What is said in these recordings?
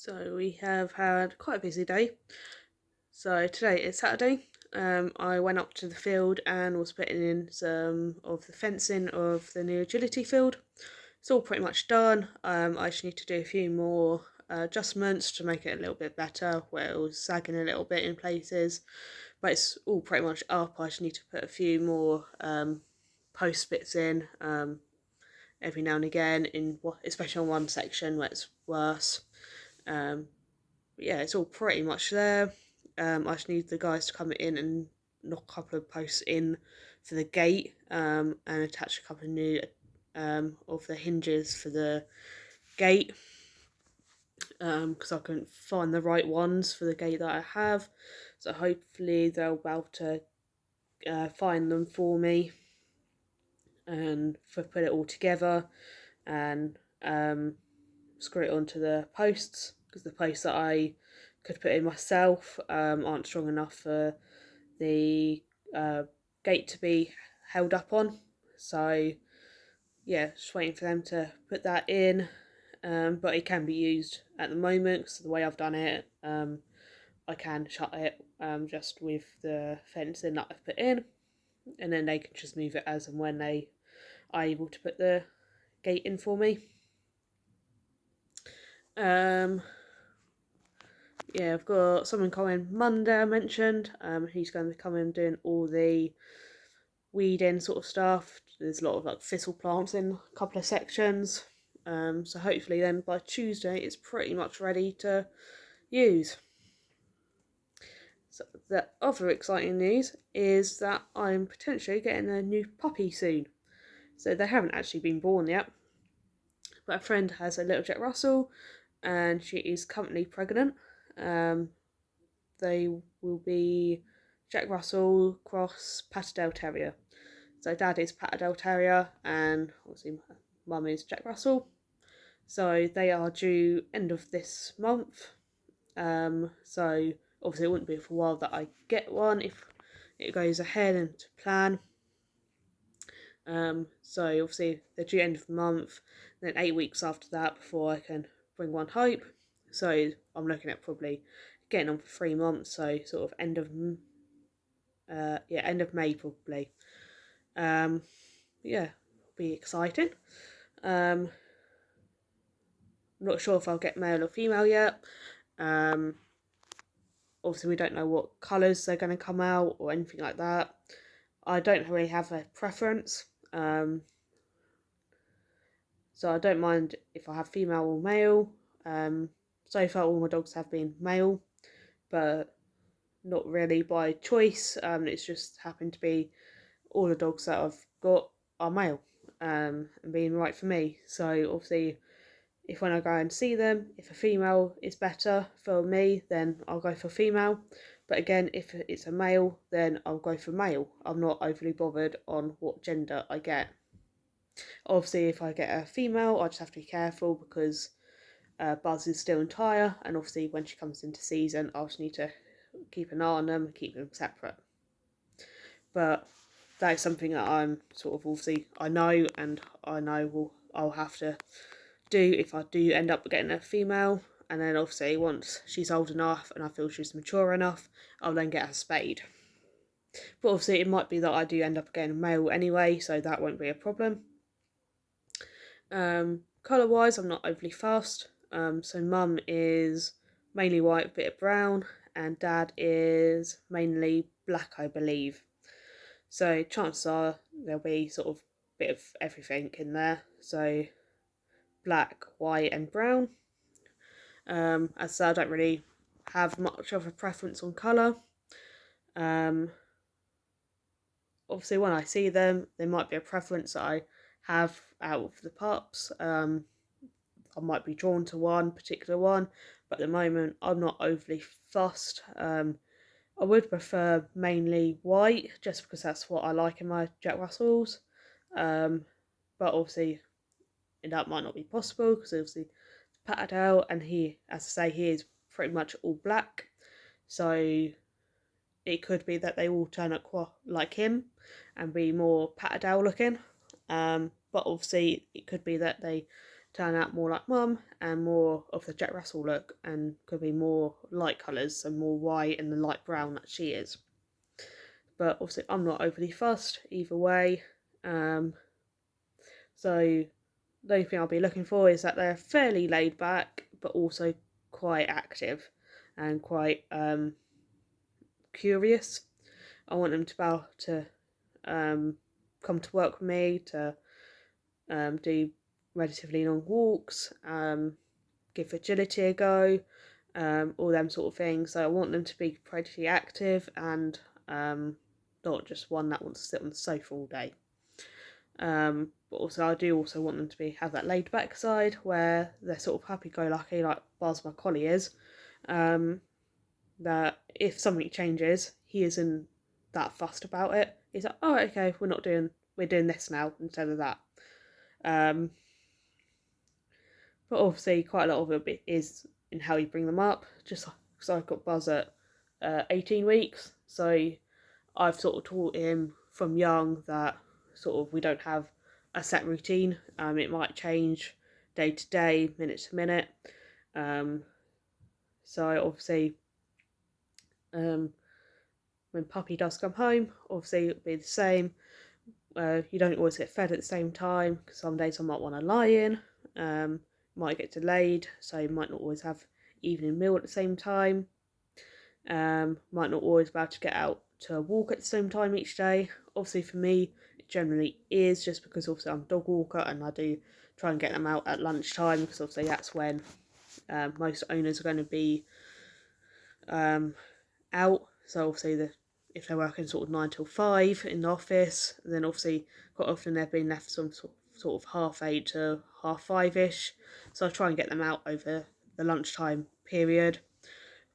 So we have had quite a busy day. So today is Saturday. I went up to the field and was putting in some of the fencing of the new agility field. It's all pretty much done. I just need to do a few more adjustments to make it a little bit better where it was sagging a little bit in places. But it's all pretty much up. I just need to put a few more post bits in every now and again, especially on one section where it's worse. Um, yeah, it's all pretty much there. I just need the guys to come in and knock a couple of posts in for the gate and attach a couple of new of the hinges for the gate because I couldn't find the right ones for the gate that I have. So hopefully they'll be able to find them for me and put it all together and screw it onto the posts because the posts that I could put in myself aren't strong enough for the gate to be held up on. So yeah, just waiting for them to put that in. But it can be used at the moment because the way I've done it, I can shut it just with the fencing that I've put in, and then they can just move it as and when they are able to put the gate in for me. Um, yeah, I've got someone coming Monday. I mentioned. He's going to be coming doing all the weeding sort of stuff. There's a lot of like thistle plants in a couple of sections. So hopefully then by Tuesday it's pretty much ready to use. So the other exciting news is that I'm potentially getting a new puppy soon. So they haven't actually been born yet, but a friend has a little Jack Russell, and she is currently pregnant. Um, they will be Jack Russell cross Patterdale Terrier. So dad is Patterdale Terrier, and obviously mum is Jack Russell. So they are due end of this month. So obviously it wouldn't be for a while that I get one if it goes ahead and to plan. So obviously they're due end of the month, then 8 weeks after that before I can bring one home. So I'm looking at probably getting on for 3 months. So sort of end of May probably. Yeah, be exciting. I'm not sure if I'll get male or female yet. Obviously we don't know what colours they're going to come out or anything like that. I don't really have a preference. So I don't mind if I have female or male. So far all my dogs have been male, but not really by choice. It's just happened to be all the dogs that I've got are male, and being right for me. So obviously if when I go and see them, if a female is better for me, then I'll go for female. But again, if it's a male, then I'll go for male. I'm not overly bothered on what gender I get. Obviously, if I get a female, I just have to be careful because Buzz is still entire, and obviously when she comes into season, I'll just need to keep an eye on them and keep them separate. But that is something that I'm sort of obviously I know, and I know I'll have to do if I do end up getting a female. And then obviously once she's old enough and I feel she's mature enough, I'll then get her spayed. But obviously it might be that I do end up getting a male anyway, so that won't be a problem. Colour wise, I'm not overly fast. So mum is mainly white, a bit of brown, and dad is mainly black, I believe. So chances are there'll be sort of a bit of everything in there. So black, white, and brown. As I said, I don't really have much of a preference on colour. Obviously, when I see them, there might be a preference that I have out of the pups. I might be drawn to one particular one, but at the moment, I'm not overly fussed. I would prefer mainly white, just because that's what I like in my Jack Russells. But obviously, that might not be possible because obviously Patterdale, and he, as I say, he is pretty much all black. So it could be that they all turn up like him and be more Patterdale looking. But obviously it could be that they turn out more like mum and more of the Jack Russell look, and could be more light colours, so more white and the light brown that she is. But obviously I'm not overly fussed either way. So the only thing I'll be looking for is that they're fairly laid back, but also quite active and quite curious. I want them to be able to come to work with me, to do relatively long walks, give agility a go, all them sort of things. So I want them to be pretty active and not just one that wants to sit on the sofa all day. But also I do also want them to have that laid back side where they're sort of happy go lucky, like Buzz my collie is. That if something changes, he isn't that fussed about it. He's like, oh okay, we're doing this now instead of that. But obviously quite a lot of it is in how you bring them up. Just because I've got Buzz at 18 weeks, so I've sort of taught him from young that sort of we don't have a set routine. It might change day to day, minute to minute. So obviously, when puppy does come home, obviously it'll be the same. You don't always get fed at the same time, because some days I might want to lie in. Might get delayed, so you might not always have evening meal at the same time. Might not always be able to get out to a walk at the same time each day. Obviously for me it generally is, just because obviously I'm a dog walker and I do try and get them out at lunchtime, because obviously that's when most owners are going to be out. So obviously if they're working sort of 9 till 5 in the office, then obviously quite often they're being left some sort of 8:30 to 5:30ish. So I try and get them out over the lunchtime period.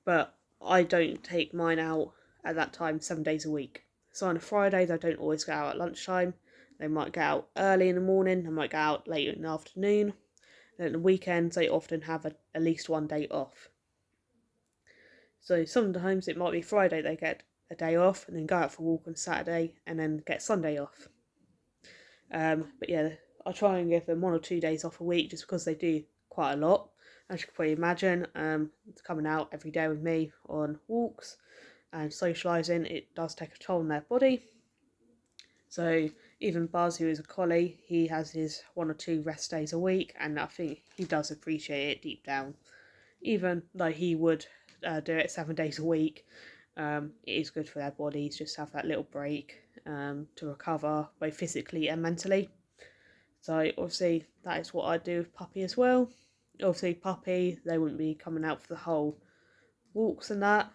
But I don't take mine out at that time 7 days a week. So on a Friday they don't always go out at lunchtime. They might go out early in the morning, they might go out late in the afternoon. Then at the weekends they often have at least one day off. So sometimes it might be Friday they get a day off and then go out for a walk on Saturday and then get Sunday off. But yeah, I try and give them 1 or 2 days off a week, just because they do quite a lot. As you can probably imagine, coming out every day with me on walks and socialising, it does take a toll on their body. So even Buzz, who is a collie, he has his 1 or 2 rest days a week, and I think he does appreciate it deep down. Even though he would do it 7 days a week, it is good for their bodies just to have that little break to recover both physically and mentally. So obviously that is what I do with Puppy as well. Obviously Puppy, they wouldn't be coming out for the whole walks and that.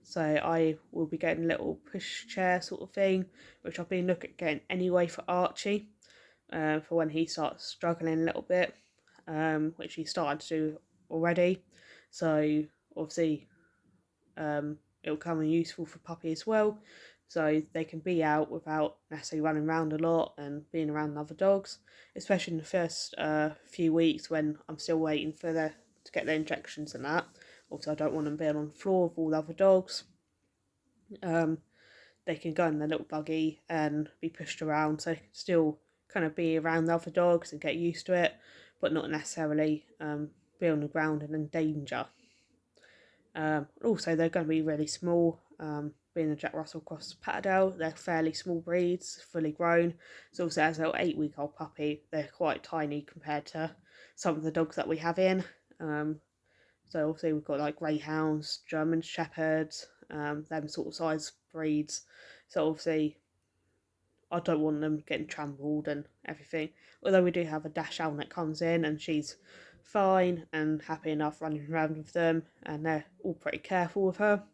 So I will be getting a little push chair sort of thing, which I've been looking at getting anyway for Archie, for when he starts struggling a little bit, which he's starting to do already. So obviously it'll come in useful for Puppy as well, so they can be out without necessarily running around a lot and being around other dogs, especially in the first few weeks when I'm still waiting for to get their injections and that. Also, I don't want them being on the floor with all the other dogs. They can go in their little buggy and be pushed around, so they can still kind of be around the other dogs and get used to it, but not necessarily be on the ground and in danger. Also, they're going to be really small. Being a Jack Russell Cross Patterdale, they're fairly small breeds, fully grown. So obviously as an 8-week-old puppy, they're quite tiny compared to some of the dogs that we have in. So obviously we've got like greyhounds, German shepherds, them sort of size breeds. So obviously I don't want them getting trampled and everything. Although we do have a Dachshund that comes in and she's fine and happy enough running around with them, and they're all pretty careful with her.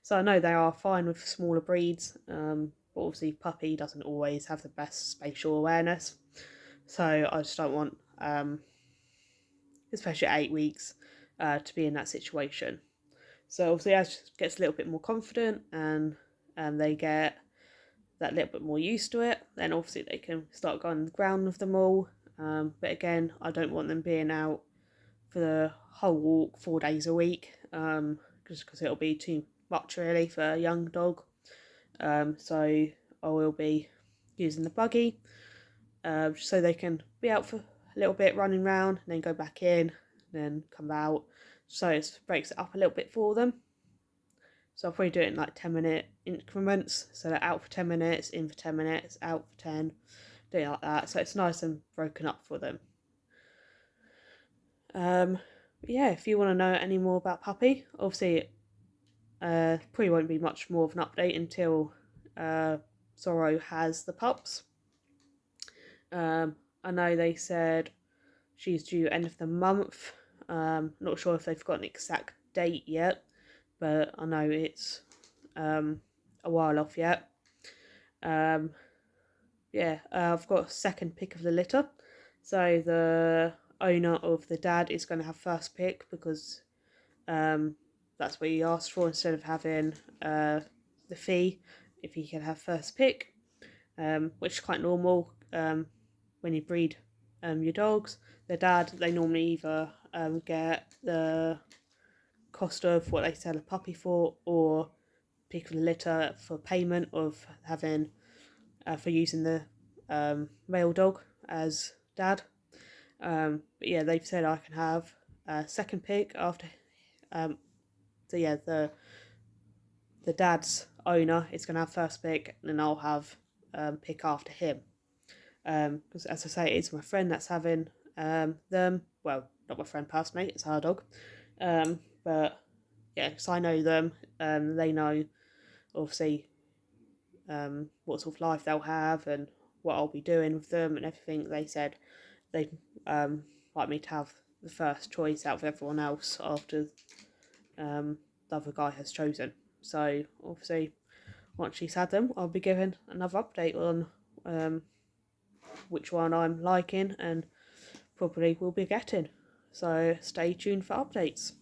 So I know they are fine with smaller breeds, but obviously Puppy doesn't always have the best spatial awareness. So I just don't want, especially at 8 weeks, to be in that situation. So obviously as she gets a little bit more confident and they get that little bit more used to it, then obviously they can start going on the ground with them all. But again, I don't want them being out for the whole walk 4 days a week, just because it'll be too much really for a young dog. So I will be using the buggy so they can be out for a little bit running around, and then go back in, then come out. So it breaks it up a little bit for them. So I'll probably do it in like 10-minute increments. So they're out for 10 minutes, in for 10 minutes, out for 10, do it like that. So it's nice and broken up for them. Yeah, if you want to know any more about Puppy, obviously probably won't be much more of an update until Zorro has the pups. I know they said she's due end of the month. Not sure if they've got an exact date yet, but I know it's a while off yet. Yeah, I've got a second pick of the litter. So the owner of the dad is going to have first pick because that's what he asked for instead of having the fee, if he can have first pick, which is quite normal when you breed your dogs. The dad, they normally either get the cost of what they sell a puppy for or pick of the litter for payment of having for using the male dog as dad. But yeah, they've said I can have a second pick after. So yeah, the dad's owner is going to have first pick, and then I'll have pick after him. Because as I say, it's my friend that's having them. Well, not my friend personally, it's her dog. But yeah, because I know them, they know obviously what sort of life they'll have and what I'll be doing with them and everything. They said they'd like me to have the first choice out of everyone else after the other guy has chosen. So obviously, once she's had them, I'll be giving another update on which one I'm liking and probably will be getting. So stay tuned for updates.